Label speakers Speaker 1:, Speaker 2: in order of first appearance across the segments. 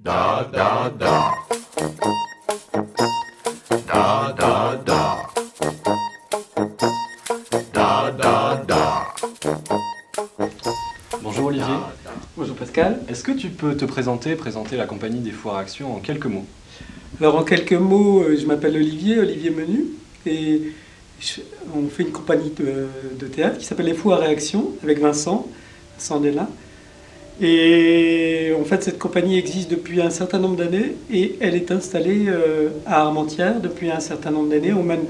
Speaker 1: Da da da. Da da da. Da da da.
Speaker 2: Bonjour Olivier.
Speaker 3: Bonjour Pascal.
Speaker 2: Est-ce que tu peux te présenter la compagnie des Foires Action en quelques mots?
Speaker 3: Alors en quelques mots, je m'appelle Olivier Menu, et on fait une compagnie de théâtre qui s'appelle les Foires Action avec Vincent Della. Et en fait cette compagnie existe depuis un certain nombre d'années et elle est installée à Armentières depuis un certain nombre d'années. On mène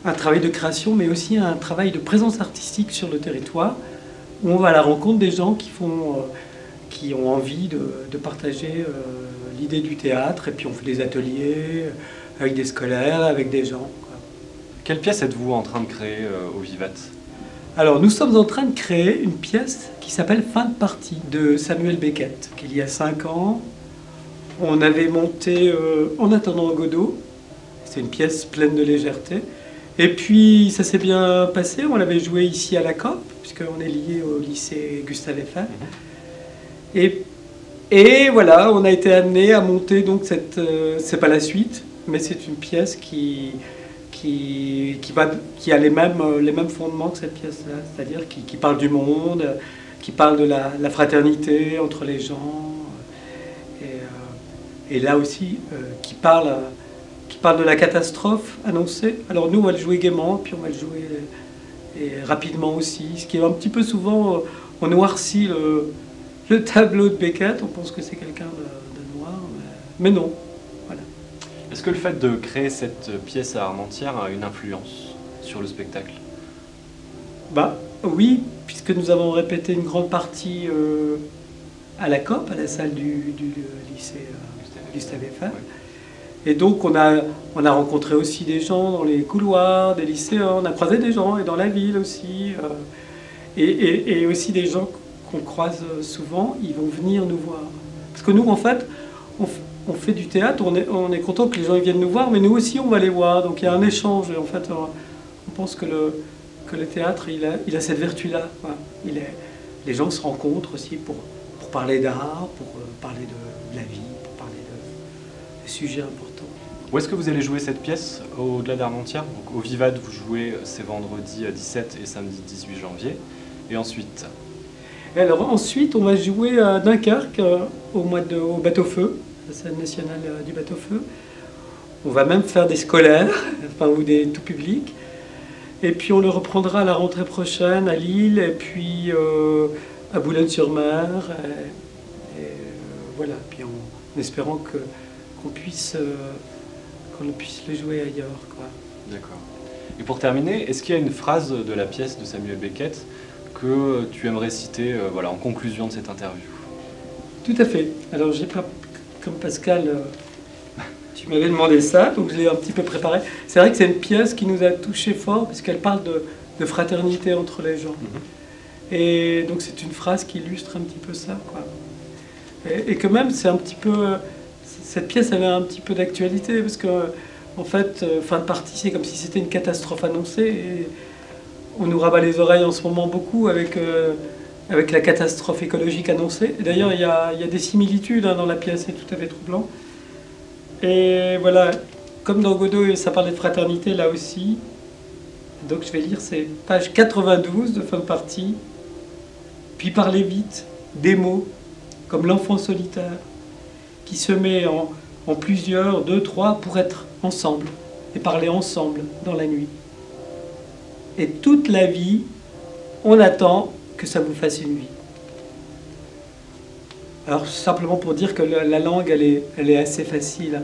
Speaker 3: un travail de création mais aussi un travail de présence artistique sur le territoire où on va à la rencontre des gens qui ont envie de partager l'idée du théâtre, et puis on fait des ateliers avec des scolaires, avec des gens, quoi.
Speaker 2: Quelle pièce êtes-vous en train de créer au Vivat?
Speaker 3: Alors nous sommes en train de créer une pièce qui s'appelle Fin de partie de Samuel Beckett, qu'il y a 5 ans on avait monté En attendant Godot. C'est une pièce pleine de légèreté. Et puis ça s'est bien passé, on l'avait joué ici à la COP, puisqu'on est lié au lycée Gustave Eiffel. Et voilà, on a été amené à monter donc c'est pas la suite, mais c'est une pièce qui a les mêmes fondements que cette pièce-là, c'est-à-dire qui parle du monde, qui parle de la fraternité entre les gens, et là aussi qui parle de la catastrophe annoncée. Alors nous on va le jouer gaiement, puis on va le jouer rapidement aussi, ce qui est un petit peu souvent, on noircit le tableau de Beckett, on pense que c'est quelqu'un de noir, mais non. Voilà.
Speaker 2: Est-ce que le fait de créer cette pièce à Armentières a une influence sur le spectacle?
Speaker 3: Bah oui, puisque nous avons répété une grande partie à la COP, à la salle du lycée Gustave Eiffel. Ouais. Et donc on a rencontré aussi des gens dans les couloirs des lycéens, on a croisé des gens, et dans la ville aussi, et aussi des gens qu'on croise souvent, ils vont venir nous voir. Parce que nous, en fait, on fait du théâtre, on est content que les gens ils viennent nous voir, mais nous aussi, on va les voir. Donc il y a un échange. Et en fait, on pense que le théâtre, il a cette vertu-là. Voilà. Les gens se rencontrent aussi pour parler d'art, pour parler de la vie, pour parler de sujets importants.
Speaker 2: Où est-ce que vous allez jouer cette pièce au-delà d'Armentières? Donc au Vivat, vous jouez ces vendredis 17 et samedi 18 janvier. Et ensuite?
Speaker 3: Et alors ensuite, on va jouer à Dunkerque au Bateau-Feu, la scène nationale du Bateau-Feu. On va même faire des scolaires, enfin, ou des tout publics. Et puis on le reprendra à la rentrée prochaine à Lille, et puis à Boulogne-sur-Mer. Voilà, puis en espérant qu'on puisse le jouer ailleurs, quoi.
Speaker 2: D'accord. Et pour terminer, est-ce qu'il y a une phrase de la pièce de Samuel Beckett que tu aimerais citer en conclusion de cette interview?
Speaker 3: Tout à fait. Alors j'ai pas, comme Pascal, tu m'avais demandé ça, donc je l'ai un petit peu préparé. C'est vrai que c'est une pièce qui nous a touché fort, puisqu'elle parle de fraternité entre les gens. Et donc c'est une phrase qui illustre un petit peu ça, quoi. Et que même c'est un petit peu... Cette pièce avait un petit peu d'actualité, parce que en fait, Fin de partie, c'est comme si c'était une catastrophe annoncée. Et on nous rabat les oreilles en ce moment beaucoup avec la catastrophe écologique annoncée. D'ailleurs, il y a des similitudes dans la pièce, c'est tout à fait troublant. Et voilà, comme dans Godot, ça parlait de fraternité, là aussi. Donc je vais lire, c'est page 92 de Fin de partie. Puis parlez vite, des mots, comme l'enfant solitaire, qui se met en plusieurs, 2, 3, pour être ensemble, et parler ensemble dans la nuit. Et toute la vie, on attend que ça vous fasse une vie. Alors simplement pour dire que la langue, elle est assez facile.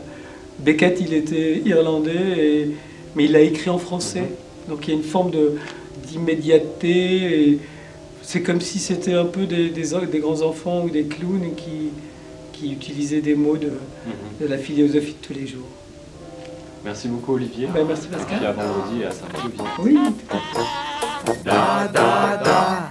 Speaker 3: Beckett, il était irlandais, mais il l'a écrit en français. Donc il y a une forme d'immédiateté. C'est comme si c'était un peu des grands enfants ou des clowns qui utilisaient des mots de la philosophie de tous les jours.
Speaker 2: Merci beaucoup Olivier.
Speaker 3: Ben, merci Pascal.
Speaker 2: Et puis à vendredi à Saint-Clovis.
Speaker 3: Oui.
Speaker 1: Da da da.